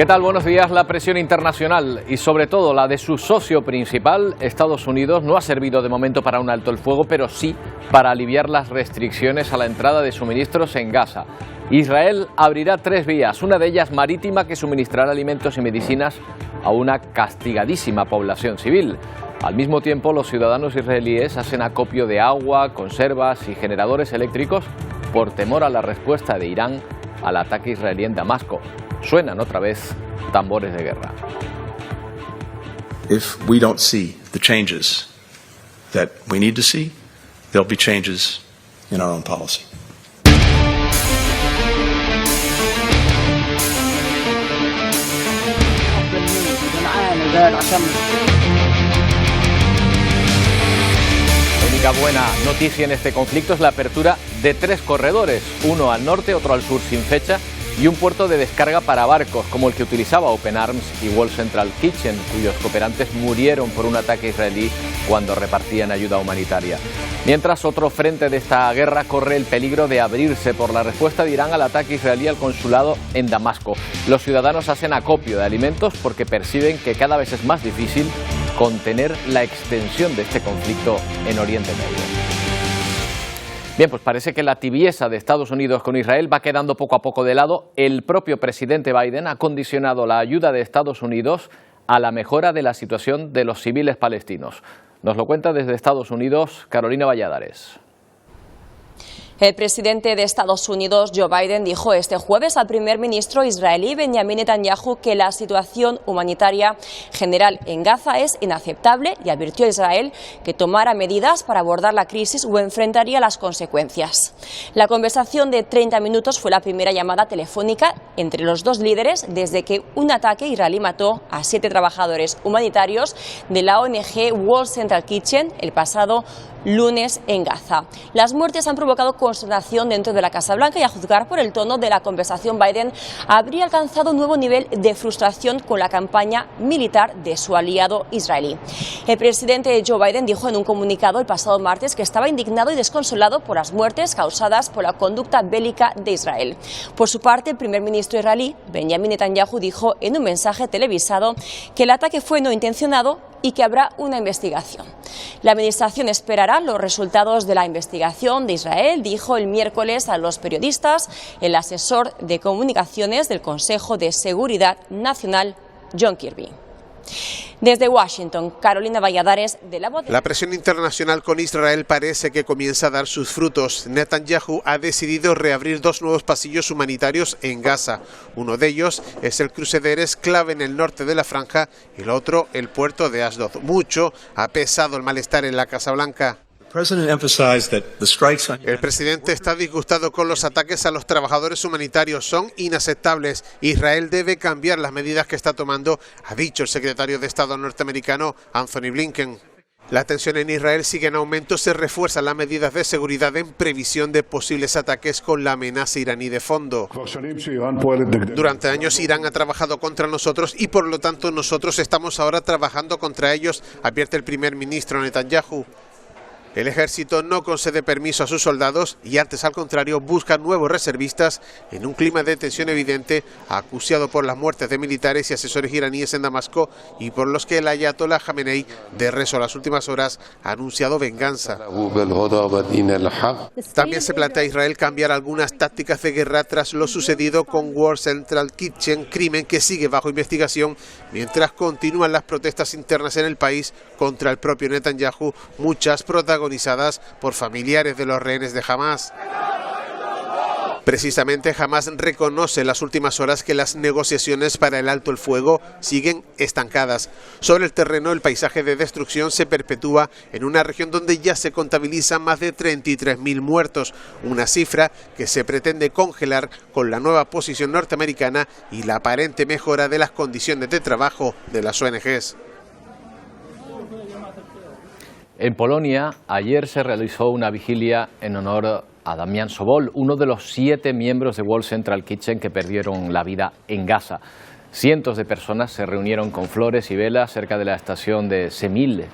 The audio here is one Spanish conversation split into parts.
¿Qué tal? Buenos días. La presión internacional y sobre todo la de su socio principal, Estados Unidos, no ha servido de momento para un alto el fuego, pero sí para aliviar las restricciones a la entrada de suministros en Gaza. Israel abrirá 3 vías, una de ellas marítima, que suministrará alimentos y medicinas a una castigadísima población civil. Al mismo tiempo, los ciudadanos israelíes hacen acopio de agua, conservas y generadores eléctricos por temor a la respuesta de Irán al ataque israelí en Damasco. Suenan otra vez tambores de guerra. If we don't see the changes that we need to see, there'll be changes in our own policy. La única buena noticia en este conflicto es la apertura de 3 corredores, uno al norte, otro al sur sin fecha, y un puerto de descarga para barcos, como el que utilizaba Open Arms y Wall Central Kitchen, cuyos cooperantes murieron por un ataque israelí cuando repartían ayuda humanitaria. Mientras, otro frente de esta guerra corre el peligro de abrirse por la respuesta de Irán al ataque israelí al consulado en Damasco. Los ciudadanos hacen acopio de alimentos porque perciben que cada vez es más difícil contener la extensión de este conflicto en Oriente Medio. Bien, pues parece que la tibieza de Estados Unidos con Israel va quedando poco a poco de lado. El propio presidente Biden ha condicionado la ayuda de Estados Unidos a la mejora de la situación de los civiles palestinos. Nos lo cuenta desde Estados Unidos Carolina Valladares. El presidente de Estados Unidos, Joe Biden, dijo este jueves al primer ministro israelí Benjamin Netanyahu que la situación humanitaria general en Gaza es inaceptable y advirtió a Israel que tomara medidas para abordar la crisis o enfrentaría las consecuencias. La conversación de 30 minutos fue la primera llamada telefónica entre los dos líderes desde que un ataque israelí mató a 7 trabajadores humanitarios de la ONG Wall Central Kitchen el pasado lunes en Gaza. Las muertes han provocado consternación dentro de la Casa Blanca y, a juzgar por el tono de la conversación, Biden habría alcanzado un nuevo nivel de frustración con la campaña militar de su aliado israelí. El presidente Joe Biden dijo en un comunicado el pasado martes que estaba indignado y desconsolado por las muertes causadas por la conducta bélica de Israel. Por su parte, el primer ministro israelí Benjamin Netanyahu dijo en un mensaje televisado que el ataque fue no intencionado y que habrá una investigación. La administración esperará los resultados de la investigación de Israel, dijo el miércoles a los periodistas el asesor de comunicaciones del Consejo de Seguridad Nacional, John Kirby. Desde Washington, Carolina Valladares, de La Voz. La presión internacional con Israel parece que comienza a dar sus frutos. Netanyahu ha decidido reabrir 2 nuevos pasillos humanitarios en Gaza. Uno de ellos es el cruce de Erez, clave en el norte de la franja, y el otro el puerto de Ashdod. Mucho ha pesado el malestar en la Casa Blanca. El presidente está disgustado con los ataques a los trabajadores humanitarios. Son inaceptables. Israel debe cambiar las medidas que está tomando, ha dicho el secretario de Estado norteamericano Anthony Blinken. La tensión en Israel sigue en aumento. Se refuerzan las medidas de seguridad en previsión de posibles ataques con la amenaza iraní de fondo. Durante años Irán ha trabajado contra nosotros y por lo tanto nosotros estamos ahora trabajando contra ellos, advierte el primer ministro Netanyahu. El ejército no concede permiso a sus soldados y antes, al contrario, busca nuevos reservistas en un clima de tensión evidente, acusado por las muertes de militares y asesores iraníes en Damasco y por los que el ayatolá Jamenei, de rezo a las últimas horas, ha anunciado venganza. También se plantea a Israel cambiar algunas tácticas de guerra tras lo sucedido con Wall Central Kitchen, crimen que sigue bajo investigación, mientras continúan las protestas internas en el país contra el propio Netanyahu, muchas protagonizadas por familiares de los rehenes de Hamás. Precisamente Hamás reconoce en las últimas horas que las negociaciones para el alto el fuego siguen estancadas. Sobre el terreno, el paisaje de destrucción se perpetúa en una región donde ya se contabilizan más de 33.000 muertos, una cifra que se pretende congelar con la nueva posición norteamericana y la aparente mejora de las condiciones de trabajo de las ONGs. En Polonia, ayer se realizó una vigilia en honor a Damian Sobol, uno de los 7 miembros de Wall Central Kitchen que perdieron la vida en Gaza. Cientos de personas se reunieron con flores y velas cerca de la estación de Semil,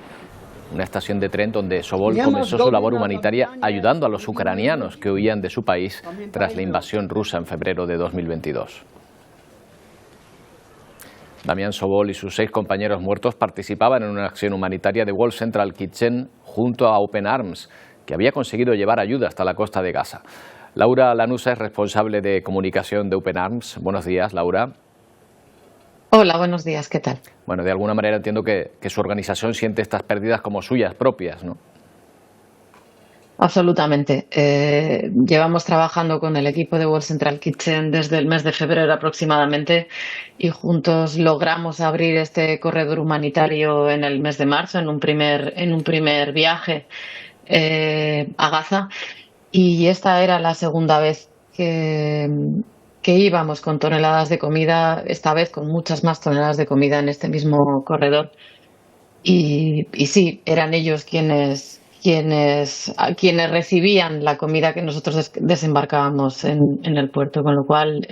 una estación de tren donde Sobol comenzó su labor humanitaria ayudando a los ucranianos que huían de su país tras la invasión rusa en febrero de 2022. Damián Sobol y sus 6 compañeros muertos participaban en una acción humanitaria de World Central Kitchen junto a Open Arms, que había conseguido llevar ayuda hasta la costa de Gaza. Laura Lanusa es responsable de comunicación de Open Arms. Buenos días, Laura. Hola, buenos días, ¿qué tal? Bueno, de alguna manera entiendo que su organización siente estas pérdidas como suyas propias, ¿no? Absolutamente. Llevamos trabajando con el equipo de World Central Kitchen desde el mes de febrero aproximadamente y juntos logramos abrir este corredor humanitario en el mes de marzo en un primer viaje a Gaza, y esta era la segunda vez que íbamos con toneladas de comida, esta vez con muchas más toneladas de comida en este mismo corredor. Y sí, eran ellos quienes recibían la comida que nosotros desembarcábamos en el puerto, con lo cual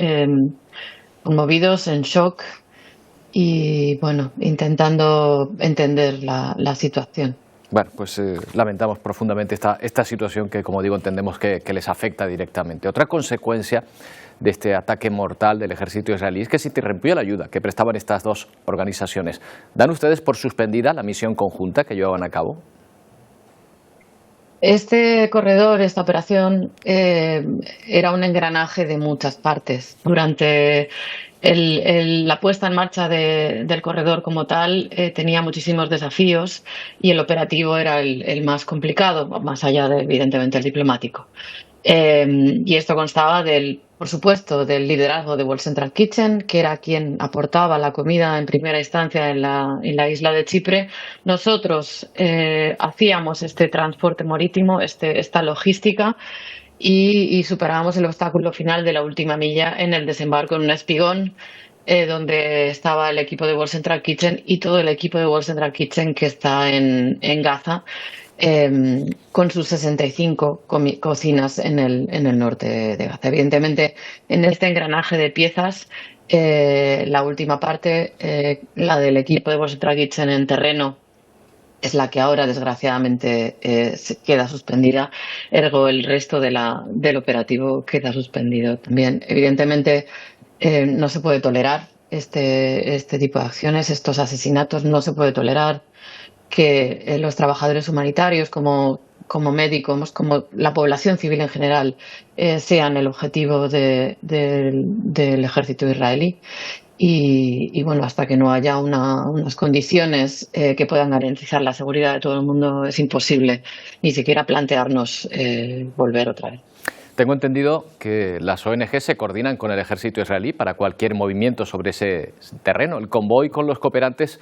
conmovidos, en shock y bueno, intentando entender la situación. Bueno, pues lamentamos profundamente esta situación que, como digo, entendemos que les afecta directamente. Otra consecuencia de este ataque mortal del ejército israelí es que se interrumpió la ayuda que prestaban estas dos organizaciones. ¿Dan ustedes por suspendida la misión conjunta que llevaban a cabo? Este corredor, esta operación, era un engranaje de muchas partes. Durante la puesta en marcha del corredor como tal, tenía muchísimos desafíos y el operativo era el más complicado, más allá de, evidentemente, el diplomático. Y esto constaba por supuesto, del liderazgo de World Central Kitchen, que era quien aportaba la comida en primera instancia en la isla de Chipre. Nosotros hacíamos este transporte marítimo, esta logística, y superábamos el obstáculo final de la última milla en el desembarco en un espigón, donde estaba el equipo de World Central Kitchen y todo el equipo de World Central Kitchen que está en Gaza, con sus 65 cocinas en el norte de Gaza. Evidentemente, en este engranaje de piezas, la última parte, la del equipo de World Central Kitchen en terreno, es la que ahora, desgraciadamente, queda suspendida, ergo el resto del operativo queda suspendido también. Evidentemente, no se puede tolerar este tipo de acciones, estos asesinatos, no se puede tolerar que los trabajadores humanitarios, como médicos, como la población civil en general, sean el objetivo del ejército israelí. Y bueno, hasta que no haya unas condiciones que puedan garantizar la seguridad de todo el mundo, es imposible ni siquiera plantearnos volver otra vez. Tengo entendido que las ONG se coordinan con el ejército israelí para cualquier movimiento sobre ese terreno. El convoy con los cooperantes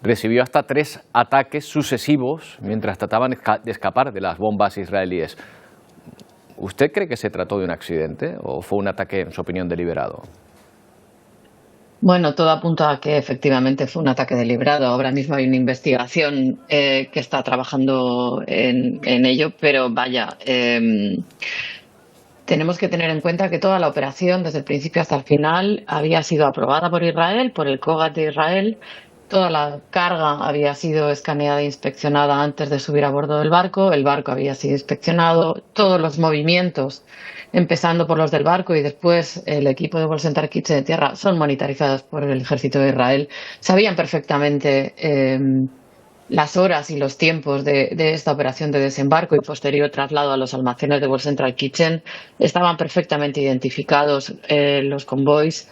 recibió hasta 3 ataques sucesivos mientras trataban de escapar de las bombas israelíes. ¿Usted cree que se trató de un accidente o fue un ataque, en su opinión, deliberado? Bueno, todo apunta a que efectivamente fue un ataque deliberado. Ahora mismo hay una investigación que está trabajando en ello, pero vaya, tenemos que tener en cuenta que toda la operación, desde el principio hasta el final, había sido aprobada por Israel, por el COGAT de Israel. Toda la carga había sido escaneada e inspeccionada antes de subir a bordo del barco. El barco había sido inspeccionado. Todos los movimientos, empezando por los del barco y después el equipo de World Central Kitchen de tierra, son monitorizados por el ejército de Israel. Sabían perfectamente las horas y los tiempos de esta operación de desembarco y posterior traslado a los almacenes de World Central Kitchen. Estaban perfectamente identificados los convoys.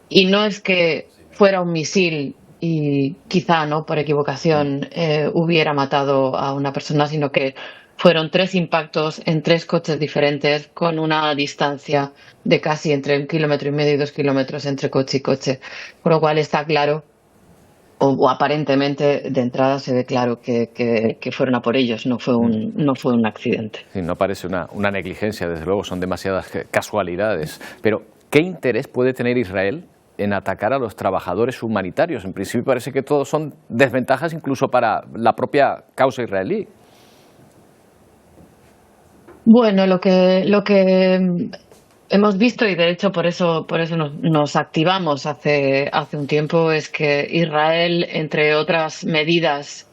Y no es que fuera un misil y quizá no por equivocación hubiera matado a una persona, sino que fueron 3 impactos en 3 coches diferentes con una distancia de casi entre 1,5 kilómetros y 2 kilómetros entre coche y coche, con lo cual está claro, o aparentemente de entrada se ve claro que fueron a por ellos, no fue un accidente. Sí, no parece una negligencia, desde luego, son demasiadas casualidades. Pero, ¿qué interés puede tener Israel en atacar a los trabajadores humanitarios? En principio parece que todos son desventajas incluso para la propia causa israelí. Bueno, lo que hemos visto, y de hecho por eso nos activamos hace un tiempo, es que Israel, entre otras medidas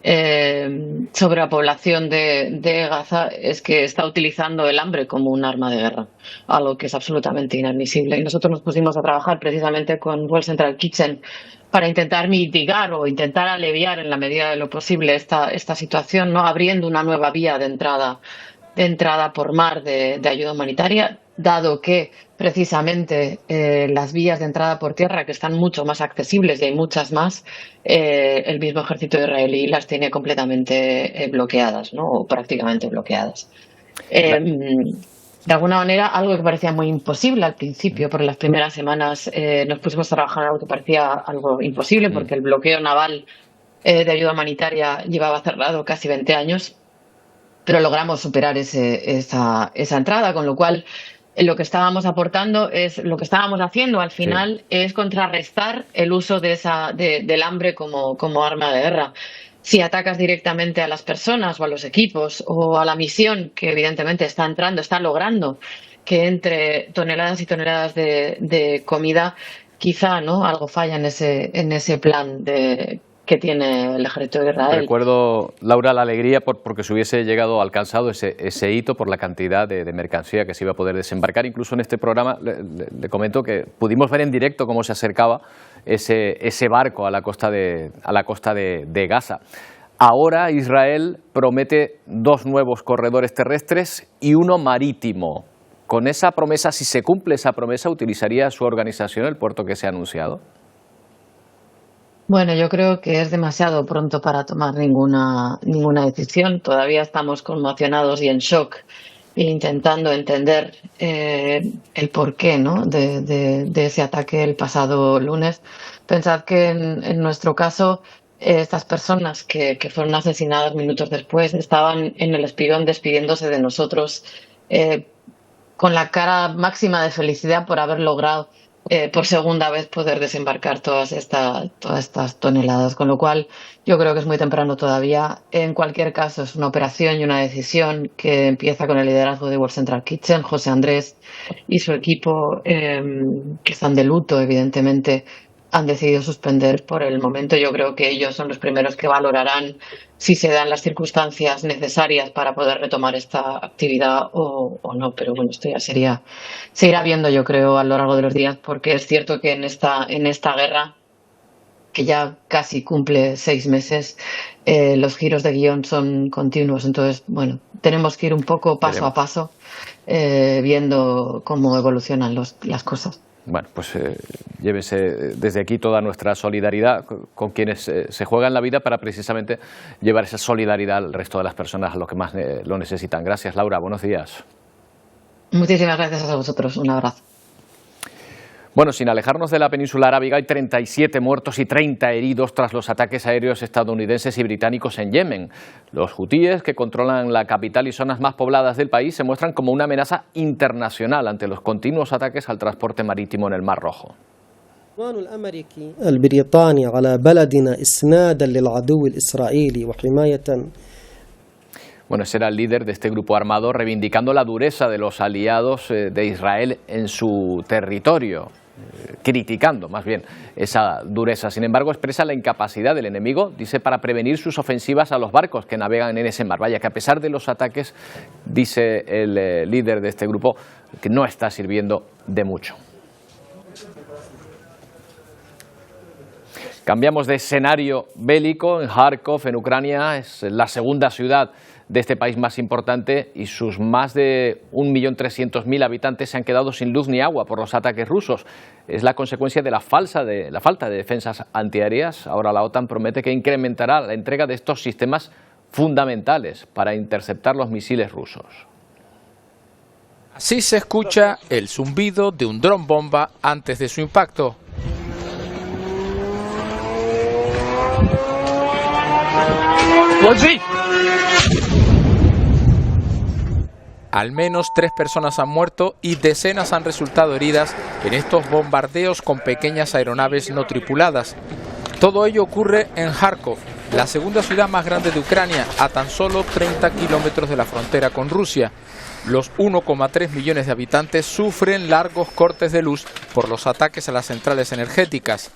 sobre la población de Gaza es que está utilizando el hambre como un arma de guerra, algo que es absolutamente inadmisible. Y nosotros nos pusimos a trabajar precisamente con World Central Kitchen para intentar mitigar o intentar aliviar en la medida de lo posible esta situación, ¿no? Abriendo una nueva vía de entrada por mar de ayuda humanitaria, dado que precisamente las vías de entrada por tierra, que están mucho más accesibles y hay muchas más, el mismo ejército israelí las tiene completamente bloqueadas, ¿no? O prácticamente bloqueadas. De alguna manera, algo que parecía muy imposible al principio, por las primeras semanas nos pusimos a trabajar en algo que parecía algo imposible, porque el bloqueo naval de ayuda humanitaria llevaba cerrado casi 20 años, pero logramos superar esa entrada, con lo cual lo que estábamos aportando lo que estábamos haciendo al final es contrarrestar el uso del hambre como arma de guerra. Si atacas directamente a las personas o a los equipos o a la misión, que evidentemente está logrando que entre toneladas y toneladas de comida, quizá ¿no? algo falla en ese plan que tiene el ejército de Israel. Recuerdo, Laura, la alegría porque se hubiese alcanzado ese hito por la cantidad de mercancía que se iba a poder desembarcar. Incluso en este programa le comento que pudimos ver en directo cómo se acercaba ese barco a la costa de Gaza. Ahora Israel promete 2 nuevos corredores terrestres y 1 marítimo. Con esa promesa, si se cumple esa promesa, ¿utilizaría su organización el puerto que se ha anunciado? Bueno, yo creo que es demasiado pronto para tomar ninguna decisión. Todavía estamos conmocionados y en shock, intentando entender el porqué, ¿no? de ese ataque el pasado lunes. Pensad que en nuestro caso, estas personas que fueron asesinadas minutos después estaban en el espigón despidiéndose de nosotros con la cara máxima de felicidad por haber logrado por segunda vez poder desembarcar todas estas toneladas, con lo cual yo creo que es muy temprano todavía. En cualquier caso, es una operación y una decisión que empieza con el liderazgo de World Central Kitchen. José Andrés y su equipo, que están de luto, evidentemente, han decidido suspender por el momento. Yo creo que ellos son los primeros que valorarán si se dan las circunstancias necesarias para poder retomar esta actividad o no. Pero bueno, esto ya se irá viendo, yo creo, a lo largo de los días, porque es cierto que en esta guerra, que ya casi cumple 6 meses, los giros de guión son continuos. Entonces, bueno, tenemos que ir un poco paso a paso viendo cómo evolucionan las cosas. Bueno, pues llévese desde aquí toda nuestra solidaridad con quienes se juegan la vida para precisamente llevar esa solidaridad al resto de las personas, a los que más lo necesitan. Gracias, Laura. Buenos días. Muchísimas gracias a vosotros. Un abrazo. Bueno, sin alejarnos de la península arábiga, hay 37 muertos y 30 heridos tras los ataques aéreos estadounidenses y británicos en Yemen. Los hutíes, que controlan la capital y zonas más pobladas del país, se muestran como una amenaza internacional ante los continuos ataques al transporte marítimo en el Mar Rojo. Bueno, ese era el líder de este grupo armado reivindicando la dureza de los aliados de Israel en su territorio, criticando más bien esa dureza. Sin embargo, expresa la incapacidad del enemigo, dice, para prevenir sus ofensivas a los barcos que navegan en ese mar. Vaya, que a pesar de los ataques, dice el líder de este grupo, que no está sirviendo de mucho. Cambiamos de escenario bélico. En Kharkov, en Ucrania, es la segunda ciudad de este país más importante y sus más de 1.300.000 habitantes se han quedado sin luz ni agua por los ataques rusos. Es la consecuencia de la falta de defensas antiaéreas. Ahora la OTAN promete que incrementará la entrega de estos sistemas fundamentales para interceptar los misiles rusos. Así se escucha el zumbido de un dron bomba antes de su impacto. Al menos 3 personas han muerto y decenas han resultado heridas en estos bombardeos con pequeñas aeronaves no tripuladas. Todo ello ocurre en Kharkov, la segunda ciudad más grande de Ucrania, a tan solo 30 kilómetros de la frontera con Rusia. Los 1,3 millones de habitantes sufren largos cortes de luz por los ataques a las centrales energéticas.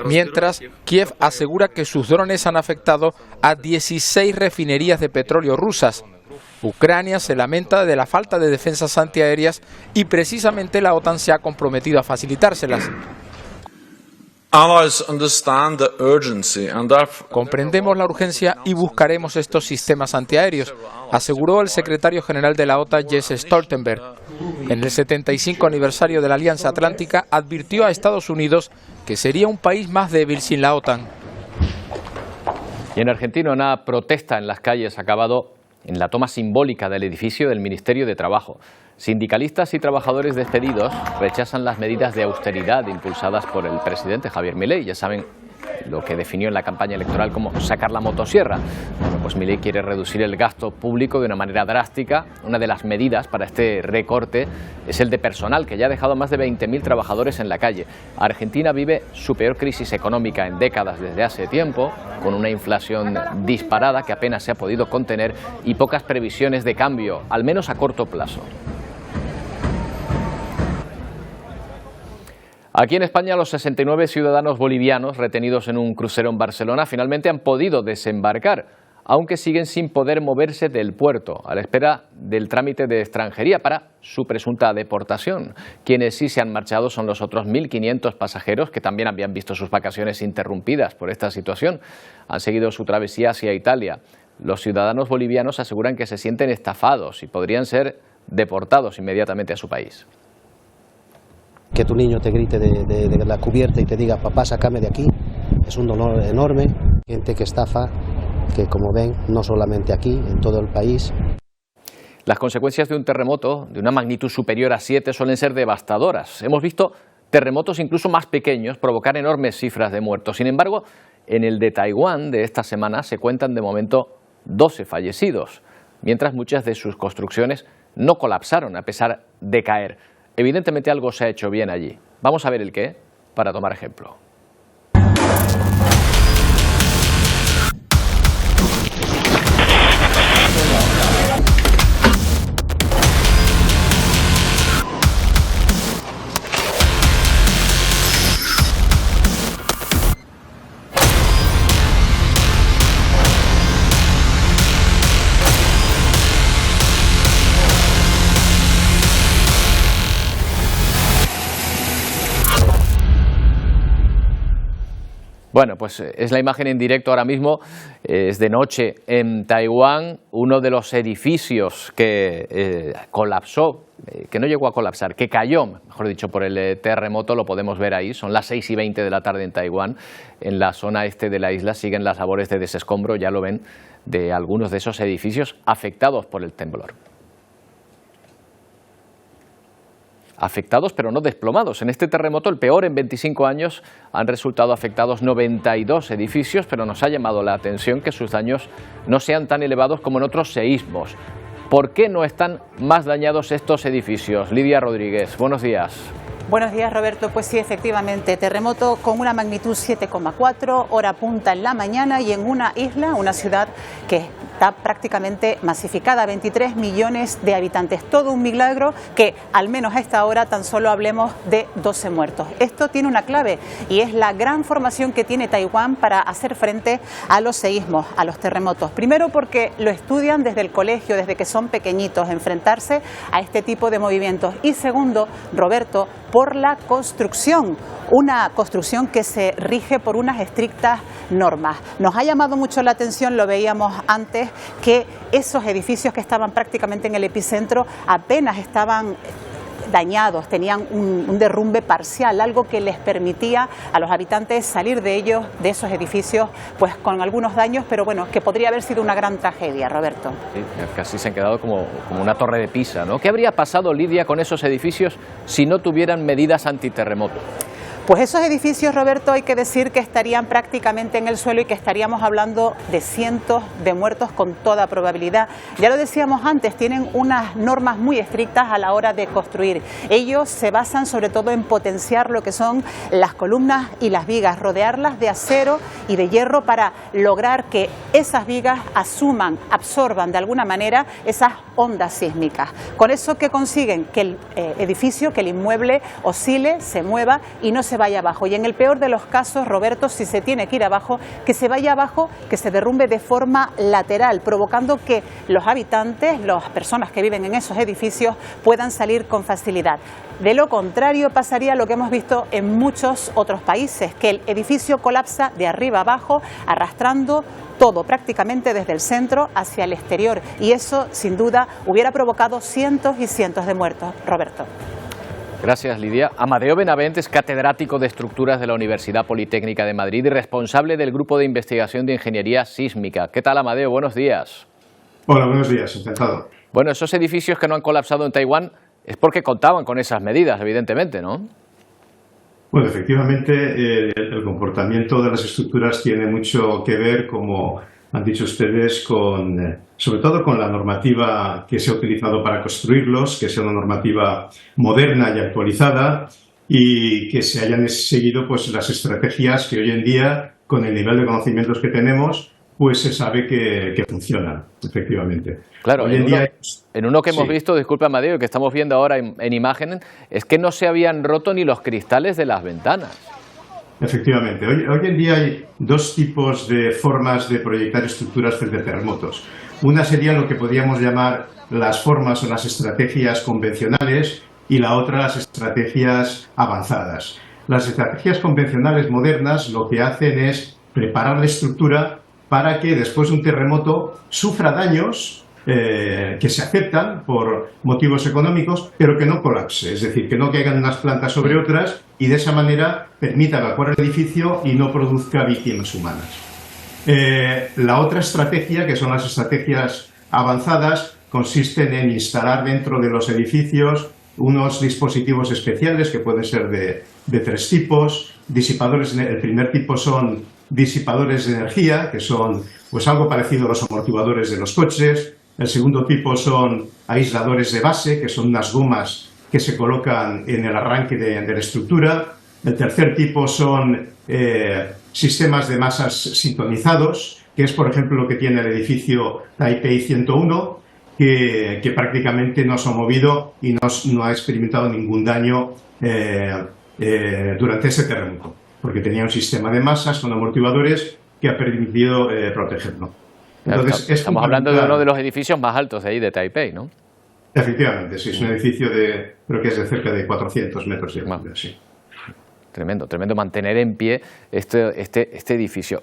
Mientras, Kiev asegura que sus drones han afectado a 16 refinerías de petróleo rusas. Ucrania se lamenta de la falta de defensas antiaéreas y precisamente la OTAN se ha comprometido a facilitárselas. Comprendemos la urgencia y buscaremos estos sistemas antiaéreos, aseguró el secretario general de la OTAN, Jens Stoltenberg. En el 75 aniversario de la Alianza Atlántica advirtió a Estados Unidos que sería un país más débil sin la OTAN. Y en Argentina una protesta en las calles ha acabado en la toma simbólica del edificio del Ministerio de Trabajo. Sindicalistas y trabajadores despedidos rechazan las medidas de austeridad impulsadas por el presidente Javier Milei. Ya saben lo que definió en la campaña electoral como sacar la motosierra. Bueno, pues Milei quiere reducir el gasto público de una manera drástica. Una de las medidas para este recorte es el de personal, que ya ha dejado más de 20.000 trabajadores en la calle. Argentina vive su peor crisis económica en décadas desde hace tiempo, con una inflación disparada que apenas se ha podido contener y pocas previsiones de cambio, al menos a corto plazo. Aquí en España, los 69 ciudadanos bolivianos retenidos en un crucero en Barcelona finalmente han podido desembarcar, aunque siguen sin poder moverse del puerto, a la espera del trámite de extranjería para su presunta deportación. Quienes sí se han marchado son los otros 1.500 pasajeros que también habían visto sus vacaciones interrumpidas por esta situación. Han seguido su travesía hacia Italia. Los ciudadanos bolivianos aseguran que se sienten estafados y podrían ser deportados inmediatamente a su país. Que tu niño te grite de la cubierta y te diga papá, sácame de aquí, es un dolor enorme. Gente que estafa, que como ven, no solamente aquí, en todo el país. Las consecuencias de un terremoto de una magnitud superior a 7 suelen ser devastadoras. Hemos visto terremotos incluso más pequeños provocar enormes cifras de muertos. Sin embargo, en el de Taiwán de esta semana se cuentan de momento 12 fallecidos, mientras muchas de sus construcciones no colapsaron a pesar de caer. Evidentemente algo se ha hecho bien allí. Vamos a ver el qué, para tomar ejemplo. Bueno, pues es la imagen en directo ahora mismo, es de noche en Taiwán, uno de los edificios que colapsó, que no llegó a colapsar, que cayó, mejor dicho, por el terremoto, lo podemos ver ahí, son las 6:20 de la tarde en Taiwán, en la zona este de la isla siguen las labores de desescombro, ya lo ven, de algunos de esos edificios afectados por el temblor. Afectados pero no desplomados. En este terremoto, el peor en 25 años, han resultado afectados 92 edificios, pero nos ha llamado la atención que sus daños no sean tan elevados como en otros seísmos. ¿Por qué no están más dañados estos edificios? Lidia Rodríguez, buenos días. Buenos días, Roberto. Pues sí, efectivamente, terremoto con una magnitud 7,4, hora punta en la mañana y en una isla, una ciudad que está prácticamente masificada, 23 millones de habitantes. Todo un milagro que, al menos a esta hora, tan solo hablemos de 12 muertos. Esto tiene una clave y es la gran formación que tiene Taiwán para hacer frente a los seísmos, a los terremotos. Primero porque lo estudian desde el colegio, desde que son pequeñitos, enfrentarse a este tipo de movimientos. Y segundo, Roberto, por la construcción, una construcción que se rige por unas estrictas normas. Nos ha llamado mucho la atención, lo veíamos antes, que esos edificios que estaban prácticamente en el epicentro apenas estaban dañados, tenían un derrumbe parcial, algo que les permitía a los habitantes salir de ellos, de esos edificios, pues con algunos daños, pero bueno, que podría haber sido una gran tragedia, Roberto. Sí, casi se han quedado como una torre de Pisa, ¿no? ¿Qué habría pasado, Lidia, con esos edificios si no tuvieran medidas antiterremoto? Pues esos edificios, Roberto, hay que decir que estarían prácticamente en el suelo y que estaríamos hablando de cientos de muertos con toda probabilidad. Ya lo decíamos antes, tienen unas normas muy estrictas a la hora de construir. Ellos se basan sobre todo en potenciar lo que son las columnas y las vigas, rodearlas de acero y de hierro para lograr que esas vigas absorban de alguna manera esas ondas sísmicas. Con eso, ¿qué consiguen? Que el edificio, que el inmueble oscile, se mueva y no se se vaya abajo. Y en el peor de los casos, Roberto, si se tiene que ir abajo, que se vaya abajo, que se derrumbe de forma lateral, provocando que los habitantes, las personas que viven en esos edificios, puedan salir con facilidad. De lo contrario, pasaría lo que hemos visto en muchos otros países, que el edificio colapsa de arriba abajo, arrastrando todo prácticamente desde el centro hacia el exterior. Y eso, sin duda, hubiera provocado cientos y cientos de muertos. Roberto. Gracias, Lidia. Amadeo Benavent es catedrático de Estructuras de la Universidad Politécnica de Madrid y responsable del Grupo de Investigación de Ingeniería Sísmica. ¿Qué tal, Amadeo? Buenos días. Hola, buenos días. Encantado. Bueno, esos edificios que no han colapsado en Taiwán es porque contaban con esas medidas, evidentemente, ¿no? Bueno, efectivamente, el comportamiento de las estructuras tiene mucho que ver, como han dicho ustedes, sobre todo con la normativa que se ha utilizado para construirlos, que sea una normativa moderna y actualizada y que se hayan seguido pues las estrategias que hoy en día, con el nivel de conocimientos que tenemos, pues se sabe que funcionan, efectivamente. Claro, hoy en uno que hemos visto, disculpa, Amadeo, que estamos viendo ahora en imágenes, es que no se habían roto ni los cristales de las ventanas. Efectivamente. Hoy en día hay dos tipos de formas de proyectar estructuras frente a terremotos. Una sería lo que podríamos llamar las formas o las estrategias convencionales y la otra las estrategias avanzadas. Las estrategias convencionales modernas lo que hacen es preparar la estructura para que después de un terremoto sufra daños que se aceptan por motivos económicos, pero que no colapse, es decir, que no caigan unas plantas sobre otras y de esa manera permita evacuar el edificio y no produzca víctimas humanas. La otra estrategia, que son las estrategias avanzadas, consisten en instalar dentro de los edificios unos dispositivos especiales que pueden ser de tres tipos. Disipadores, el primer tipo son disipadores de energía, que son pues algo parecido a los amortiguadores de los coches. El segundo tipo son aisladores de base, que son unas gomas que se colocan en el arranque de la estructura. El tercer tipo son sistemas de masas sintonizados, que es, por ejemplo, lo que tiene el edificio Taipei 101, que prácticamente no se ha movido y no ha experimentado ningún daño durante ese terremoto, porque tenía un sistema de masas con amortiguadores que ha permitido protegerlo. Entonces, estamos hablando de uno de los edificios más altos de ahí, de Taipei, ¿no? Efectivamente, sí, es un edificio creo que es de cerca de 400 metros de altura, sí. Tremendo, tremendo mantener en pie este edificio.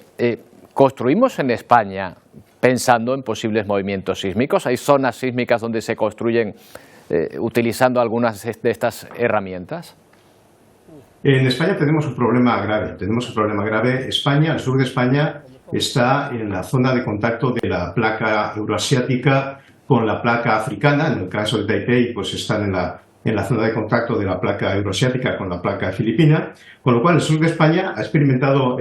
¿Construimos en España pensando en posibles movimientos sísmicos? ¿Hay zonas sísmicas donde se construyen utilizando algunas de estas herramientas? En España tenemos un problema grave. España, el sur de España, está en la zona de contacto de la placa euroasiática con la placa africana. En el caso de Taipei, pues están en la zona de contacto de la placa euroasiática con la placa filipina, con lo cual el sur de España ha experimentado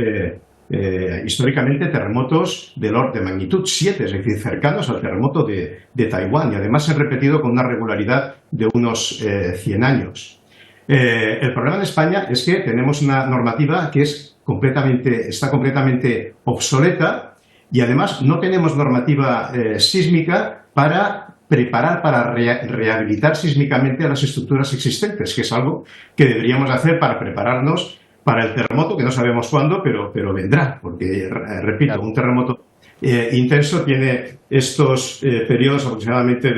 históricamente terremotos de magnitud 7, es decir, cercanos al terremoto de Taiwán, y además se han repetido con una regularidad de unos 100 años. El problema en España es que tenemos una normativa que está completamente obsoleta y además no tenemos normativa sísmica para preparar, para rehabilitar sísmicamente a las estructuras existentes, que es algo que deberíamos hacer para prepararnos para el terremoto, que no sabemos cuándo, pero vendrá, porque, repito, un terremoto intenso tiene estos periodos aproximadamente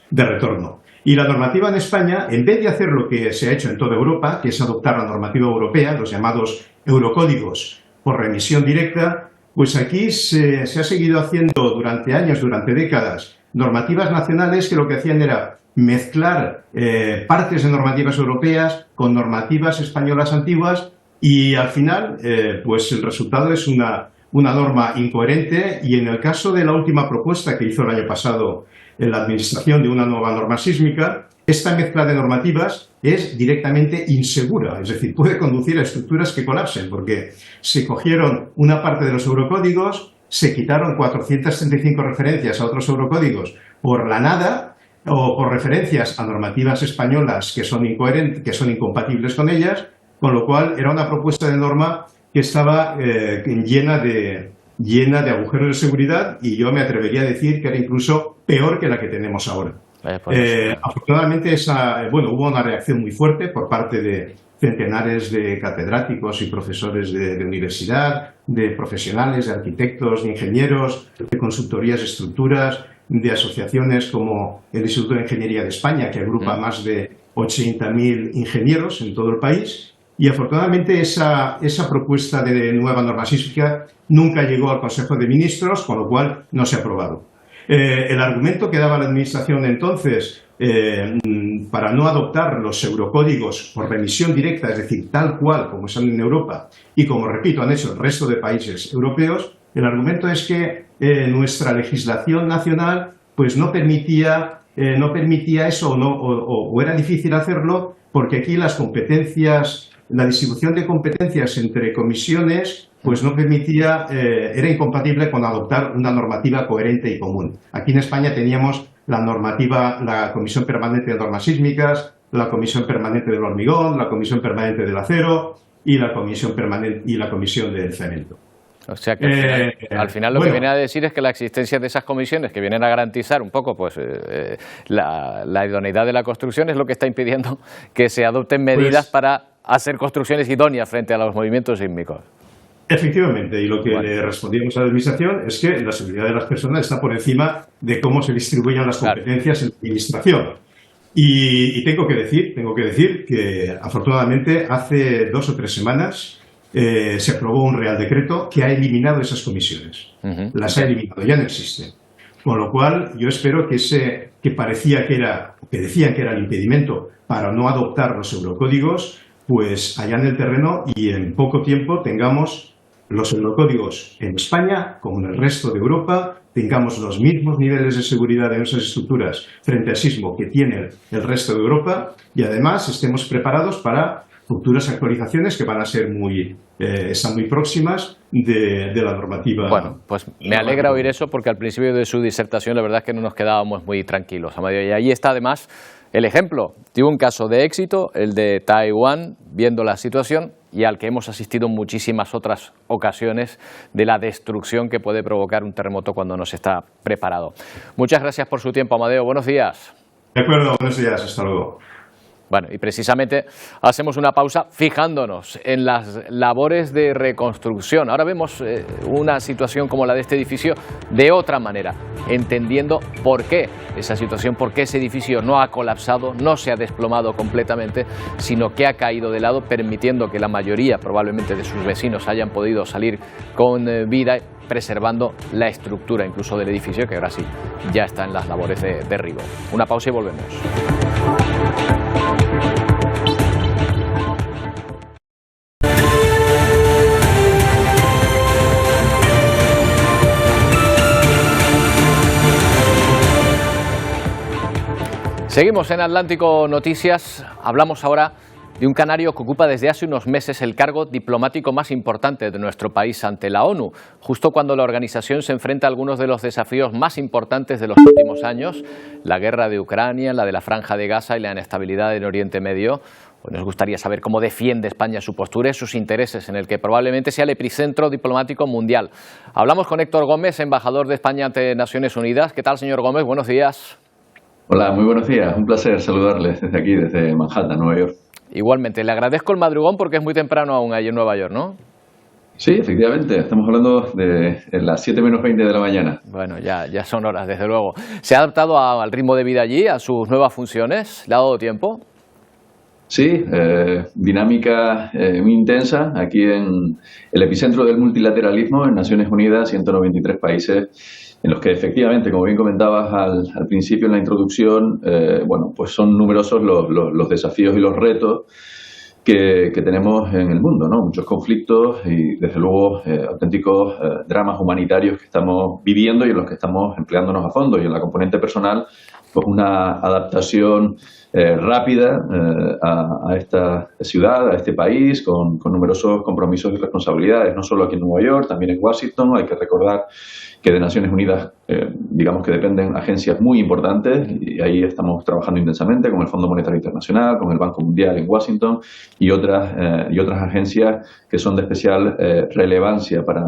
de retorno. Y la normativa en España, en vez de hacer lo que se ha hecho en toda Europa, que es adoptar la normativa europea, los llamados eurocódigos por remisión directa, pues aquí se ha seguido haciendo durante años, durante décadas, normativas nacionales que lo que hacían era mezclar partes de normativas europeas con normativas españolas antiguas y al final pues el resultado es una norma incoherente, y en el caso de la última propuesta que hizo el año pasado en la Administración de una nueva norma sísmica, esta mezcla de normativas es directamente insegura, es decir, puede conducir a estructuras que colapsen, porque se cogieron una parte de los eurocódigos, se quitaron 435 referencias a otros eurocódigos por la nada, o por referencias a normativas españolas que son incoherentes, que son incompatibles con ellas, con lo cual era una propuesta de norma que estaba llena de agujeros de seguridad, y yo me atrevería a decir que era incluso peor que la que tenemos ahora. Afortunadamente hubo una reacción muy fuerte por parte de centenares de catedráticos y profesores de universidad, de profesionales, de arquitectos, de ingenieros, de consultorías de estructuras, de asociaciones como el Instituto de Ingeniería de España, que agrupa más de 80.000 ingenieros en todo el país. Y afortunadamente esa propuesta de nueva norma sísmica nunca llegó al Consejo de Ministros, con lo cual no se ha aprobado. El argumento que daba la Administración entonces para no adoptar los eurocódigos por remisión directa, es decir, tal cual como están en Europa y como, repito, han hecho el resto de países europeos, el argumento es que nuestra legislación nacional pues no permitía eso o era difícil hacerlo porque aquí las competencias, la distribución de competencias entre comisiones pues no permitía, era incompatible con adoptar una normativa coherente y común. Aquí en España teníamos la Comisión Permanente de Normas Sísmicas, la Comisión Permanente del Hormigón, la Comisión Permanente del Acero y la Comisión del Cemento. O sea que al final lo que viene a decir es que la existencia de esas comisiones que vienen a garantizar un poco pues la idoneidad de la construcción es lo que está impidiendo que se adopten medidas para hacer construcciones idóneas frente a los movimientos sísmicos. Efectivamente, y lo que le respondíamos a la Administración es que la seguridad de las personas está por encima de cómo se distribuyen las competencias en la Administración. Y tengo que decir que afortunadamente hace 2 o 3 semanas se aprobó un Real Decreto que ha eliminado esas comisiones. Las ha eliminado, ya no existen. Con lo cual, yo espero que decían que era el impedimento para no adoptar los eurocódigos, pues allá en el terreno y en poco tiempo tengamos los eurocódigos en España, como en el resto de Europa, tengamos los mismos niveles de seguridad de nuestras estructuras frente al sismo que tiene el resto de Europa y además estemos preparados para futuras actualizaciones que van a ser están muy próximas de la normativa. Bueno, pues me alegra oír eso porque al principio de su disertación la verdad es que no nos quedábamos muy tranquilos, Amadeo, y ahí está además el ejemplo de un caso de éxito, el de Taiwán, viendo la situación y al que hemos asistido en muchísimas otras ocasiones de la destrucción que puede provocar un terremoto cuando no se está preparado. Muchas gracias por su tiempo, Amadeo. Buenos días. De acuerdo, buenos días. Hasta luego. Bueno, y precisamente hacemos una pausa fijándonos en las labores de reconstrucción. Ahora vemos una situación como la de este edificio de otra manera, entendiendo por qué esa situación, por qué ese edificio no ha colapsado, no se ha desplomado completamente, sino que ha caído de lado, permitiendo que la mayoría probablemente de sus vecinos hayan podido salir con vida, preservando la estructura incluso del edificio, que ahora sí ya está en las labores de derribo. Una pausa y volvemos. Seguimos en Atlántico Noticias, hablamos ahora de un canario que ocupa desde hace unos meses el cargo diplomático más importante de nuestro país ante la ONU, justo cuando la organización se enfrenta a algunos de los desafíos más importantes de los últimos años, la guerra de Ucrania, la de la Franja de Gaza y la inestabilidad en Oriente Medio. Pues nos gustaría saber cómo defiende España su postura y sus intereses en el que probablemente sea el epicentro diplomático mundial. Hablamos con Héctor Gómez, embajador de España ante Naciones Unidas. ¿Qué tal, señor Gómez? Buenos días. Hola, muy buenos días. Un placer saludarles desde aquí, desde Manhattan, Nueva York. Igualmente. Le agradezco el madrugón porque es muy temprano aún ahí en Nueva York, ¿no? Sí, efectivamente. Estamos hablando de las 7 menos 20 de la mañana. Bueno, ya son horas, desde luego. ¿Se ha adaptado al ritmo de vida allí, a sus nuevas funciones? ¿Le ha dado tiempo? Sí, dinámica muy intensa. Aquí en el epicentro del multilateralismo, en Naciones Unidas, 193 países en los que efectivamente, como bien comentabas al principio en la introducción, bueno, pues son numerosos los desafíos y los retos que tenemos en el mundo, ¿no? Muchos conflictos y, desde luego, auténticos dramas humanitarios que estamos viviendo y en los que estamos empleándonos a fondo. Y en la componente personal, pues una adaptación rápida a esta ciudad, a este país, con numerosos compromisos y responsabilidades, no solo aquí en Nueva York, también en Washington. Hay que recordar que de Naciones Unidas, digamos que dependen agencias muy importantes y ahí estamos trabajando intensamente con el Fondo Monetario Internacional, con el Banco Mundial en Washington y otras agencias que son de especial relevancia para,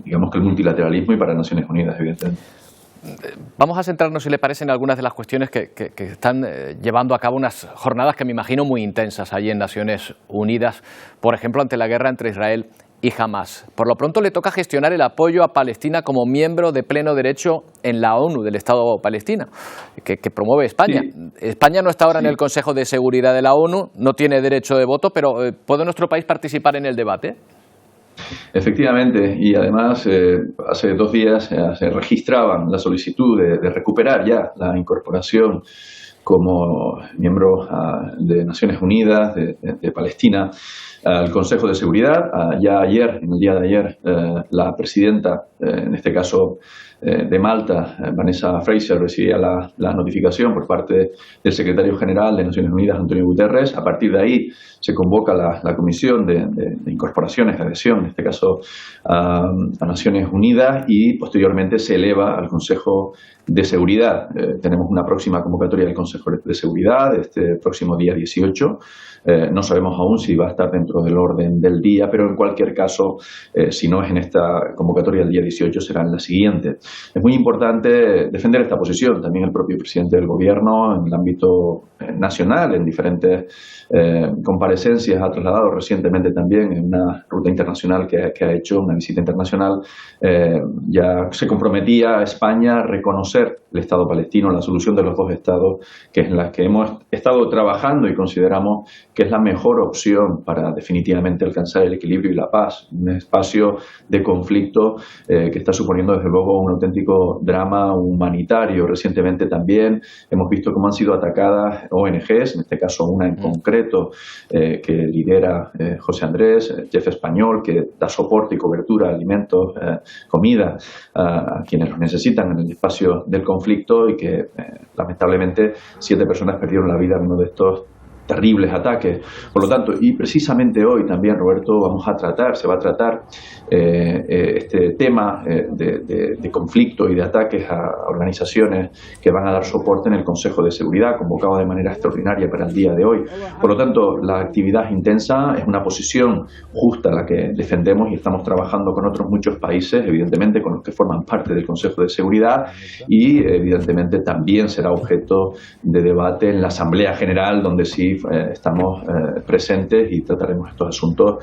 digamos que el multilateralismo y para Naciones Unidas, evidentemente. Vamos a centrarnos, si le parece, en algunas de las cuestiones que están llevando a cabo unas jornadas que me imagino muy intensas allí en Naciones Unidas, por ejemplo, ante la guerra entre Israel y Hamás. Por lo pronto le toca gestionar el apoyo a Palestina como miembro de pleno derecho en la ONU del Estado palestino, que promueve España. Sí. España no está ahora en el Consejo de Seguridad de la ONU, no tiene derecho de voto, pero ¿puede nuestro país participar en el debate? Efectivamente, y además hace 2 días se registraban la solicitud de recuperar ya la incorporación como miembro de Naciones Unidas de Palestina al Consejo de Seguridad. Ya ayer, en el día de ayer, la presidenta, en este caso de Malta, Vanessa Fraser, recibía la notificación por parte del secretario general de Naciones Unidas, Antonio Guterres. A partir de ahí se convoca la comisión de incorporaciones, de adhesión, en este caso a Naciones Unidas, y posteriormente se eleva al Consejo de Seguridad. Tenemos una próxima convocatoria del Consejo de Seguridad este próximo día 18. No sabemos aún si va a estar dentro del orden del día, pero en cualquier caso, si no es en esta convocatoria del día 18, será en la siguiente. Es muy importante defender esta posición. También el propio presidente del Gobierno, en el ámbito nacional, en diferentes comparecencias, ha trasladado recientemente también en una ruta internacional que ha hecho, una visita internacional, ya se comprometía a España a reconocer el Estado palestino, la solución de los 2 estados, que es en la que hemos estado trabajando y consideramos que es la mejor opción para definitivamente alcanzar el equilibrio y la paz. Un espacio de conflicto que está suponiendo desde luego un auténtico drama humanitario. Recientemente también hemos visto cómo han sido atacadas ONGs, en este caso una en concreto que lidera José Andrés, Jeff Español, que da soporte y cobertura, alimentos, comida a quienes los necesitan en el espacio del conflicto, y que lamentablemente 7 personas perdieron la vida en uno de estos terribles ataques. Por lo tanto, y precisamente hoy también, Roberto, se va a tratar este tema de conflicto y de ataques a organizaciones que van a dar soporte en el Consejo de Seguridad, convocado de manera extraordinaria para el día de hoy. Por lo tanto, la actividad intensa es una posición justa la que defendemos, y estamos trabajando con otros muchos países, evidentemente con los que forman parte del Consejo de Seguridad, y evidentemente también será objeto de debate en la Asamblea General, donde sí estamos presentes y trataremos estos asuntos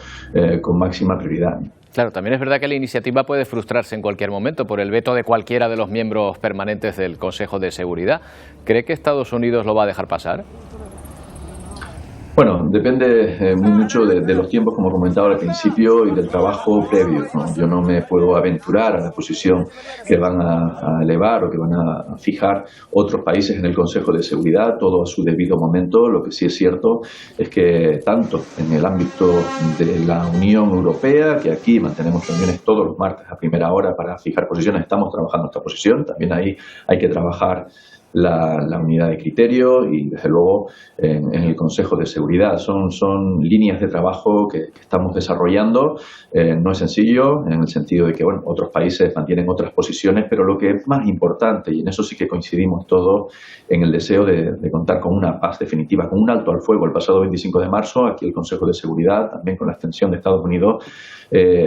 con máxima prioridad. Claro, también es verdad que la iniciativa puede frustrarse en cualquier momento por el veto de cualquiera de los miembros permanentes del Consejo de Seguridad. ¿Cree que Estados Unidos lo va a dejar pasar? Bueno, depende muy mucho de los tiempos, como comentaba al principio, y del trabajo previo, ¿no? Yo no me puedo aventurar a la posición que van a elevar o que van a fijar otros países en el Consejo de Seguridad, todo a su debido momento. Lo que sí es cierto es que tanto en el ámbito de la Unión Europea, que aquí mantenemos reuniones todos los martes a primera hora para fijar posiciones, estamos trabajando esta posición. También ahí hay que trabajar la unidad de criterio, y desde luego en el Consejo de Seguridad. Son líneas de trabajo que estamos desarrollando. No es sencillo, en el sentido de que otros países mantienen otras posiciones, pero lo que es más importante, y en eso sí que coincidimos todos, en el deseo de contar con una paz definitiva, con un alto al fuego. El pasado 25 de marzo, aquí el Consejo de Seguridad, también con la extensión de Estados Unidos,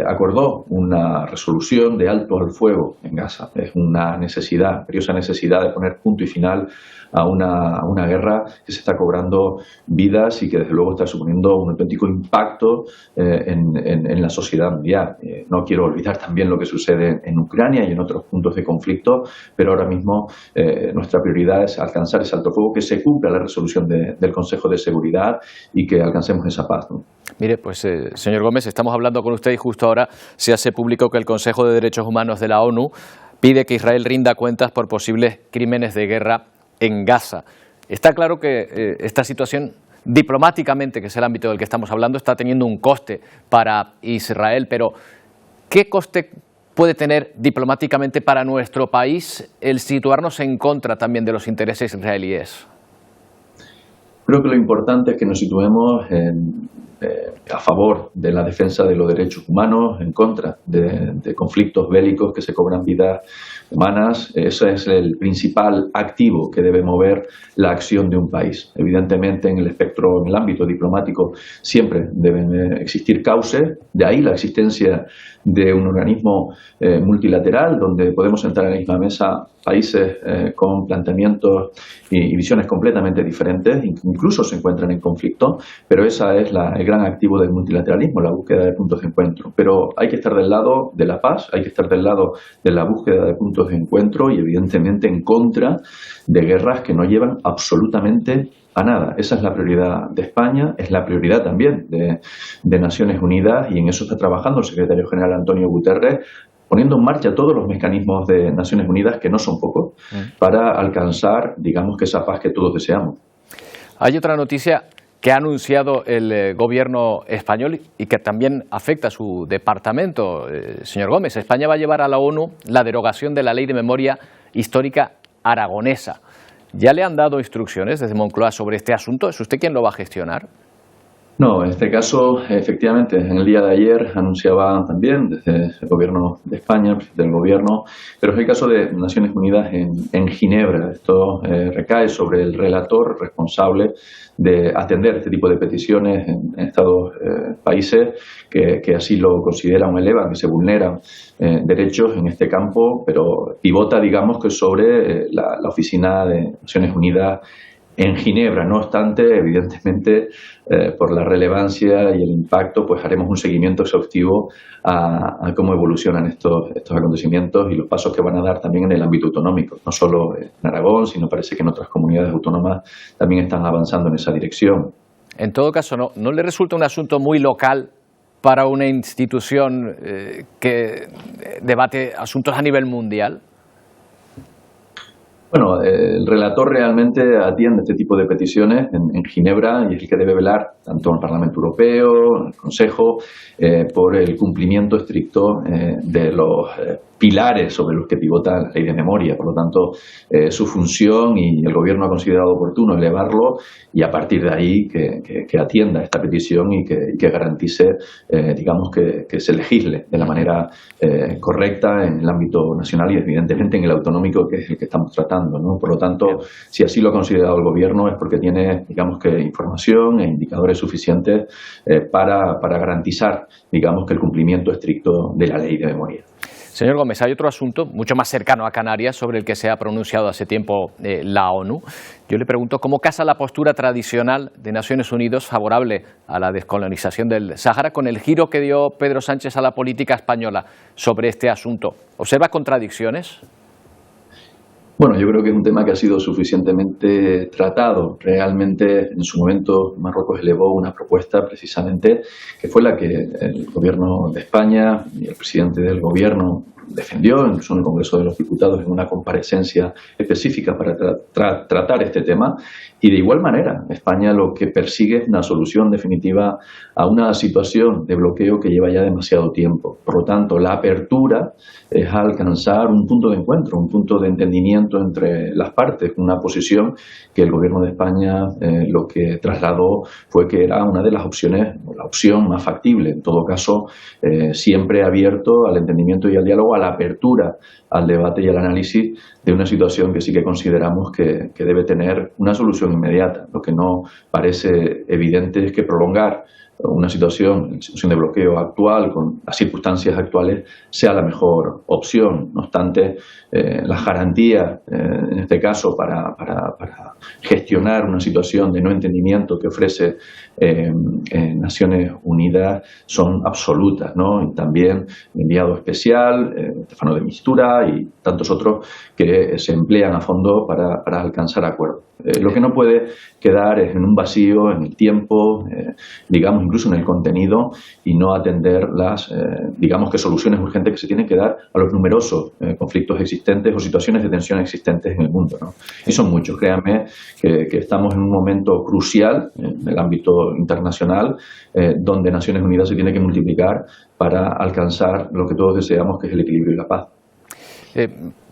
acordó una resolución de alto al fuego en Gaza. Es una necesidad, imperiosa necesidad, de poner punto y final a una guerra que se está cobrando vidas y que desde luego está suponiendo un auténtico impacto en la sociedad mundial. No quiero olvidar también lo que sucede en Ucrania y en otros puntos de conflicto, pero ahora mismo nuestra prioridad es alcanzar ese alto fuego, que se cumpla la resolución del Consejo de Seguridad y que alcancemos esa paz, ¿no? Mire, pues señor Gómez, estamos hablando con usted y justo ahora se hace público que el Consejo de Derechos Humanos de la ONU pide que Israel rinda cuentas por posibles crímenes de guerra en Gaza. Está claro que esta situación diplomáticamente, que es el ámbito del que estamos hablando, está teniendo un coste para Israel, pero ¿qué coste puede tener diplomáticamente para nuestro país el situarnos en contra también de los intereses israelíes? Creo que lo importante es que nos situemos en a favor de la defensa de los derechos humanos, en contra de conflictos bélicos que se cobran vidas humanas. Ese es el principal activo que debe mover la acción de un país. Evidentemente, en el espectro, en el ámbito diplomático, siempre deben existir cauces, de ahí la existencia de un organismo multilateral donde podemos entrar en la misma mesa países con planteamientos y visiones completamente diferentes, incluso se encuentran en conflicto, pero esa es el gran activo del multilateralismo, la búsqueda de puntos de encuentro. Pero hay que estar del lado de la paz, hay que estar del lado de la búsqueda de puntos de encuentro y evidentemente en contra de guerras que no llevan absolutamente a nada. Esa es la prioridad de España, es la prioridad también de Naciones Unidas, y en eso está trabajando el secretario general Antonio Guterres, poniendo en marcha todos los mecanismos de Naciones Unidas, que no son pocos, para alcanzar, digamos, que esa paz que todos deseamos. Hay otra noticia que ha anunciado el gobierno español y que también afecta a su departamento, señor Gómez. España va a llevar a la ONU la derogación de la Ley de Memoria Histórica Aragonesa. ¿Ya le han dado instrucciones desde Moncloa sobre este asunto? ¿Es usted quien lo va a gestionar? No, en este caso, efectivamente, en el día de ayer anunciaba también desde el Gobierno de España, el presidente del Gobierno, pero es el caso de Naciones Unidas en Ginebra. Esto recae sobre el relator responsable de atender este tipo de peticiones en Estados países que así lo consideran o elevan, que se vulneran derechos en este campo, pero pivota, digamos, que sobre la Oficina de Naciones Unidas en Ginebra. No obstante, evidentemente, por la relevancia y el impacto, pues haremos un seguimiento exhaustivo a cómo evolucionan estos acontecimientos y los pasos que van a dar también en el ámbito autonómico. No solo en Aragón, sino parece que en otras comunidades autónomas también están avanzando en esa dirección. En todo caso, ¿no le resulta un asunto muy local para una institución que debate asuntos a nivel mundial? Bueno, el relator realmente atiende este tipo de peticiones en Ginebra y es el que debe velar, tanto en el Parlamento Europeo, en el Consejo, por el cumplimiento estricto de los pilares sobre los que pivota la ley de memoria. Por lo tanto, su función, y el Gobierno ha considerado oportuno elevarlo, y a partir de ahí que atienda esta petición y que garantice, digamos, que se legisle de la manera correcta en el ámbito nacional y evidentemente en el autonómico, que es el que estamos tratando, ¿no? Por lo tanto, si así lo ha considerado el Gobierno es porque tiene, digamos, que información e indicadores suficientes para garantizar, digamos, que el cumplimiento estricto de la ley de memoria. Señor Gómez, hay otro asunto mucho más cercano a Canarias sobre el que se ha pronunciado hace tiempo la ONU. Yo le pregunto cómo casa la postura tradicional de Naciones Unidas favorable a la descolonización del Sáhara con el giro que dio Pedro Sánchez a la política española sobre este asunto. ¿Observa contradicciones? Bueno, yo creo que es un tema que ha sido suficientemente tratado. Realmente, en su momento, Marruecos elevó una propuesta precisamente que fue la que el Gobierno de España y el presidente del Gobierno defendió, incluso en el Congreso de los Diputados, en una comparecencia específica para tratar este tema. Y de igual manera, España lo que persigue es una solución definitiva a una situación de bloqueo que lleva ya demasiado tiempo. Por lo tanto, la apertura es alcanzar un punto de encuentro, un punto de entendimiento entre las partes, una posición que el Gobierno de España lo que trasladó fue que era una de las opciones, la opción más factible. En todo caso, siempre abierto al entendimiento y al diálogo, a la apertura al debate y al análisis de una situación que sí que consideramos que debe tener una solución inmediata. Lo que no parece evidente es que prolongar una situación de bloqueo actual con las circunstancias actuales sea la mejor opción. No obstante, las garantías, en este caso, para gestionar una situación de no entendimiento que ofrece Naciones Unidas son absolutas, ¿no? Y también el enviado especial, Stefano de Mistura y tantos otros que se emplean a fondo para alcanzar acuerdos. Lo que no puede quedar es en un vacío en el tiempo, digamos incluso en el contenido, y no atender las, digamos que soluciones urgentes que se tienen que dar a los numerosos conflictos existentes o situaciones de tensión existentes en el mundo, ¿no? Y son muchos, créanme que estamos en un momento crucial en el ámbito internacional, donde Naciones Unidas se tiene que multiplicar para alcanzar lo que todos deseamos, que es el equilibrio y la paz.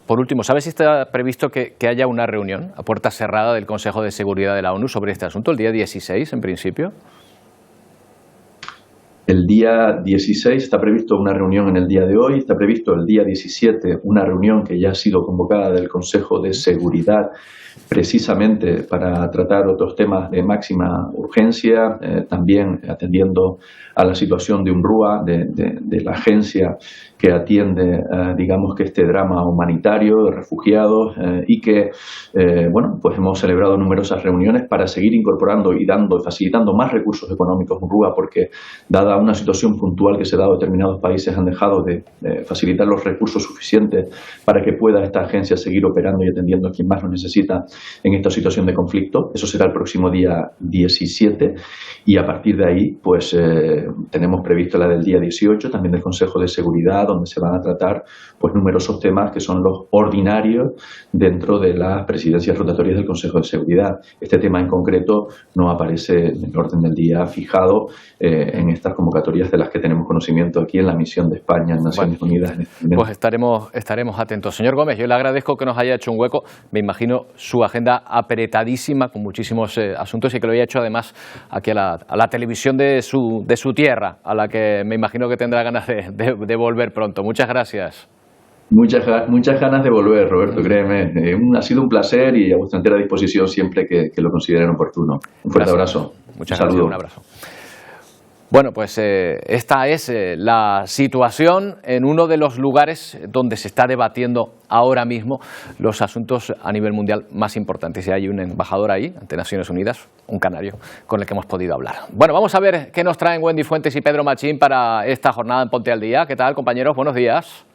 Por último, ¿sabe si está previsto que haya una reunión a puerta cerrada del Consejo de Seguridad de la ONU sobre este asunto, el día 16 en principio? El día 16 está previsto una reunión en el día de hoy, está previsto el día 17 una reunión que ya ha sido convocada del Consejo de Seguridad precisamente para tratar otros temas de máxima urgencia, también atendiendo a la situación de UNRWA, de la agencia que atiende, digamos, que este drama humanitario de refugiados y que, bueno, pues hemos celebrado numerosas reuniones para seguir incorporando y facilitando más recursos económicos a UNRWA, porque dada una situación puntual que se ha dado, determinados países han dejado de facilitar los recursos suficientes para que pueda esta agencia seguir operando y atendiendo a quien más lo necesita en esta situación de conflicto. Eso será el próximo día 17 y a partir de ahí pues tenemos previsto la del día 18 también del Consejo de Seguridad, donde se van a tratar pues numerosos temas que son los ordinarios dentro de las presidencias rotatorias del Consejo de Seguridad. Este tema en concreto no aparece en el orden del día fijado en estas convocatorias de las que tenemos conocimiento aquí en la misión de España en Naciones Unidas. Pues estaremos atentos. Señor Gómez, yo le agradezco que nos haya hecho un hueco. Me imagino su agenda apretadísima con muchísimos asuntos y que lo haya hecho además aquí a la televisión de su tierra, a la que me imagino que tendrá ganas de volver pronto. Muchas gracias. Muchas ganas de volver, Roberto, créeme. Ha sido un placer y a vuestra entera disposición siempre que lo consideren oportuno. Un fuerte abrazo. Muchas gracias, un abrazo. Bueno, pues esta es la situación en uno de los lugares donde se está debatiendo ahora mismo los asuntos a nivel mundial más importantes. Y hay un embajador ahí, ante Naciones Unidas, un canario, con el que hemos podido hablar. Bueno, vamos a ver qué nos traen Wendy Fuentes y Pedro Machín para esta jornada en Ponte al Día. ¿Qué tal, compañeros? Buenos días.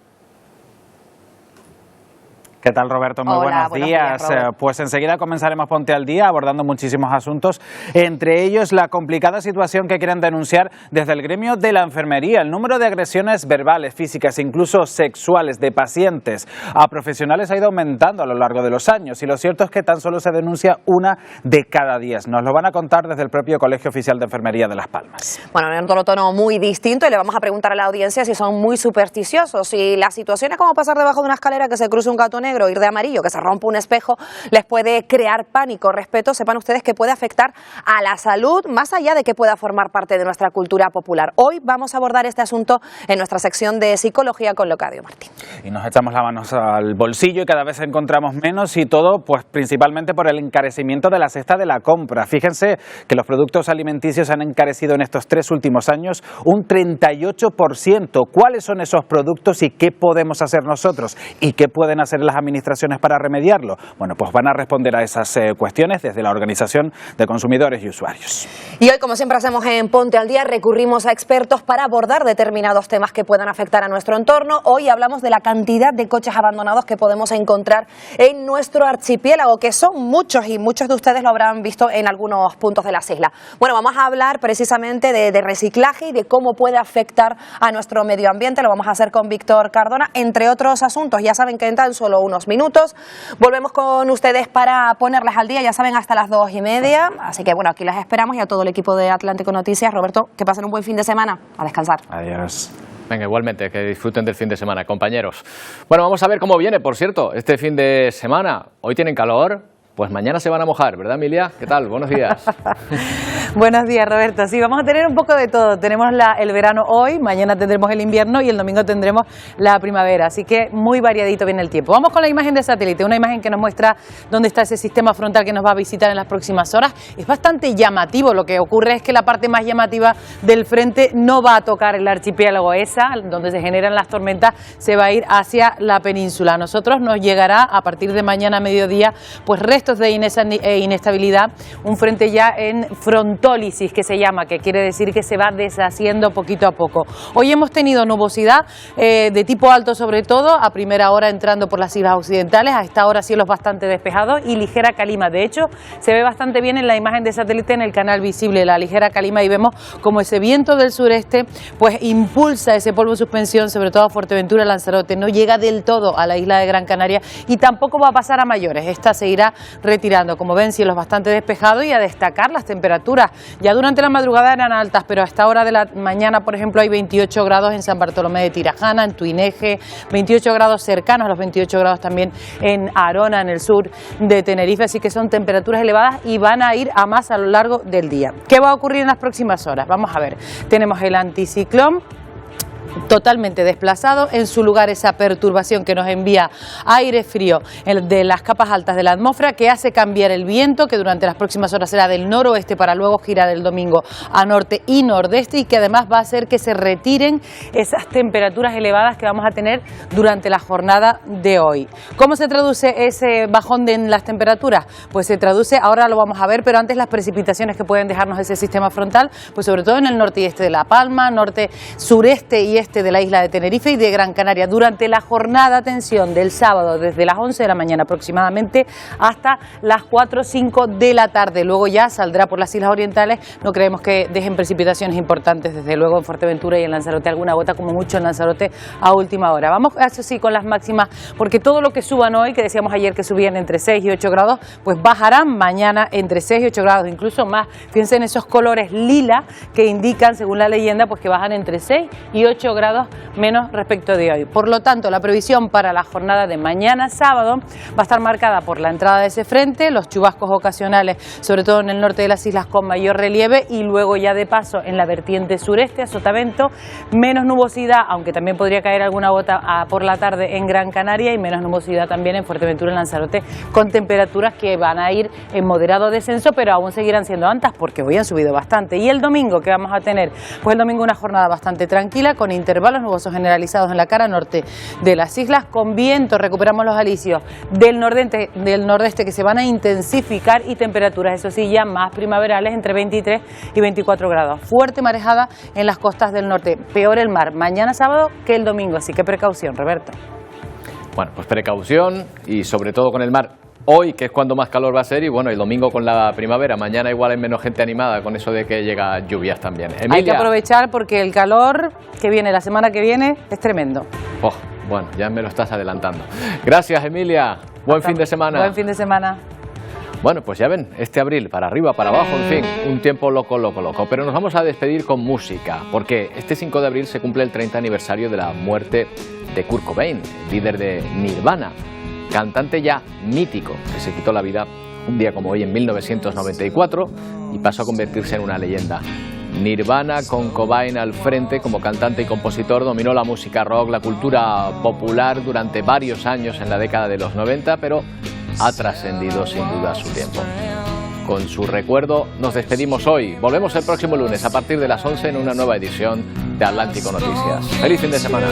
¿Qué tal, Roberto? Muy buenos días. Pues enseguida comenzaremos Ponte al Día abordando muchísimos asuntos, entre ellos la complicada situación que quieren denunciar desde el gremio de la enfermería. El número de agresiones verbales, físicas e incluso sexuales de pacientes a profesionales ha ido aumentando a lo largo de los años y lo cierto es que tan solo se denuncia 1 de cada 10. Nos lo van a contar desde el propio Colegio Oficial de Enfermería de Las Palmas. Bueno, en un tono muy distinto y le vamos a preguntar a la audiencia si son muy supersticiosos, si la situación es como pasar debajo de una escalera que se cruce un gato negro, ir de amarillo, que se rompa un espejo, les puede crear pánico. Respeto, sepan ustedes que puede afectar a la salud, más allá de que pueda formar parte de nuestra cultura popular. Hoy vamos a abordar este asunto en nuestra sección de Psicología con Leocadio Martín. Y nos echamos las manos al bolsillo y cada vez encontramos menos y todo, pues principalmente por el encarecimiento de la cesta de la compra. Fíjense que los productos alimenticios han encarecido en estos 3 últimos años un 38%. ¿Cuáles son esos productos y qué podemos hacer nosotros? ¿Y qué pueden hacer las administraciones para remediarlo? Bueno, pues van a responder a esas cuestiones desde la Organización de Consumidores y Usuarios. Y hoy, como siempre hacemos en Ponte al Día, recurrimos a expertos para abordar determinados temas que puedan afectar a nuestro entorno. Hoy hablamos de la cantidad de coches abandonados que podemos encontrar en nuestro archipiélago, que son muchos y muchos de ustedes lo habrán visto en algunos puntos de las islas. Bueno, vamos a hablar precisamente de reciclaje y de cómo puede afectar a nuestro medio ambiente. Lo vamos a hacer con Víctor Cardona, entre otros asuntos. Ya saben que en tan solo unos minutos volvemos con ustedes para ponerles al día, ya saben, hasta las 2:30. Así que bueno, aquí las esperamos y a todo el equipo de Atlántico Noticias. Roberto, que pasen un buen fin de semana. A descansar. Adiós. Venga, igualmente, que disfruten del fin de semana, compañeros. Bueno, vamos a ver cómo viene, por cierto, este fin de semana. Hoy tienen calor, pues mañana se van a mojar, ¿verdad, Emilia? ¿Qué tal? Buenos días. Buenos días, Roberto. Sí, vamos a tener un poco de todo. Tenemos el verano hoy, mañana tendremos el invierno y el domingo tendremos la primavera. Así que muy variadito viene el tiempo. Vamos con la imagen de satélite, una imagen que nos muestra dónde está ese sistema frontal que nos va a visitar en las próximas horas. Es bastante llamativo. Lo que ocurre es que la parte más llamativa del frente no va a tocar el archipiélago. Esa, donde se generan las tormentas, se va a ir hacia la península. A nosotros nos llegará a partir de mañana a mediodía, pues restos de inestabilidad, un frente ya en frontólisis que se llama, que quiere decir que se va deshaciendo poquito a poco. Hoy hemos tenido nubosidad de tipo alto, sobre todo a primera hora entrando por las islas occidentales, a esta hora cielos bastante despejados y ligera calima. De hecho, se ve bastante bien en la imagen de satélite en el canal visible la ligera calima y vemos como ese viento del sureste pues impulsa ese polvo en suspensión, sobre todo a Fuerteventura, Lanzarote. No llega del todo a la isla de Gran Canaria y tampoco va a pasar a mayores. Esta se irá retirando. Como ven, cielos bastante despejados y a destacar las temperaturas Ya durante la madrugada eran altas, pero a esta hora de la mañana, por ejemplo, hay 28 grados en San Bartolomé de Tirajana, en Tuineje, 28 grados cercanos a los 28 grados también en Arona, en el sur de Tenerife, así que son temperaturas elevadas y van a ir a más a lo largo del día. ¿Qué va a ocurrir en las próximas horas? Vamos a ver, tenemos el anticiclón totalmente desplazado, en su lugar esa perturbación que nos envía aire frío de las capas altas de la atmósfera, que hace cambiar el viento, que durante las próximas horas será del noroeste para luego girar el domingo a norte y nordeste, y que además va a hacer que se retiren esas temperaturas elevadas que vamos a tener durante la jornada de hoy. ¿Cómo se traduce ese bajón en las temperaturas? Pues se traduce, ahora lo vamos a ver, pero antes las precipitaciones que pueden dejarnos ese sistema frontal, pues sobre todo en el norte y este de La Palma, norte, sureste y este de la isla de Tenerife y de Gran Canaria. Durante la jornada, atención, del sábado desde las 11 de la mañana aproximadamente hasta las 4 o 5 de la tarde. Luego ya saldrá por las islas orientales. No creemos que dejen precipitaciones importantes, desde luego en Fuerteventura y en Lanzarote, alguna gota como mucho en Lanzarote a última hora. Vamos, eso sí, con las máximas, porque todo lo que suban hoy, que decíamos ayer que subían entre 6 y 8 grados, pues bajarán mañana entre 6 y 8 grados, incluso más. Fíjense en esos colores lila que indican, según la leyenda, pues que bajan entre 6 y 8 grados menos respecto de hoy. Por lo tanto, la previsión para la jornada de mañana sábado va a estar marcada por la entrada de ese frente, los chubascos ocasionales, sobre todo en el norte de las islas con mayor relieve, y luego ya de paso en la vertiente sureste, a sotavento, menos nubosidad, aunque también podría caer alguna gota por la tarde en Gran Canaria, y menos nubosidad también en Fuerteventura y Lanzarote, con temperaturas que van a ir en moderado descenso, pero aún seguirán siendo altas porque hoy han subido bastante. Y el domingo, ¿qué vamos a tener? Pues el domingo una jornada bastante tranquila, con intervalos nubosos generalizados en la cara norte de las islas, con viento, recuperamos los alisios del nordeste que se van a intensificar, y temperaturas, eso sí, ya más primaverales, entre 23 y 24 grados. Fuerte marejada en las costas del norte, peor el mar mañana sábado que el domingo, así que precaución, Roberto. Bueno, pues precaución, y sobre todo con el mar hoy, que es cuando más calor va a ser, y bueno, el domingo con la primavera. Mañana igual hay menos gente animada con eso de que llega lluvias también. Emilia. Hay que aprovechar porque el calor que viene la semana que viene es tremendo. Oh, bueno, ya me lo estás adelantando. Gracias, Emilia. Buen fin de semana. Buen fin de semana. Bueno, pues ya ven, este abril, para arriba, para abajo, en fin, un tiempo loco. Pero nos vamos a despedir con música, porque este 5 de abril se cumple el 30 aniversario de la muerte de Kurt Cobain, líder de Nirvana, cantante ya mítico, que se quitó la vida un día como hoy en 1994 y pasó a convertirse en una leyenda. Nirvana, con Cobain al frente como cantante y compositor, dominó la música rock, la cultura popular durante varios años en la década de los 90, pero ha trascendido sin duda su tiempo. Con su recuerdo nos despedimos hoy. Volvemos el próximo lunes a partir de las 11 en una nueva edición de Atlántico Noticias. ¡Feliz fin de semana!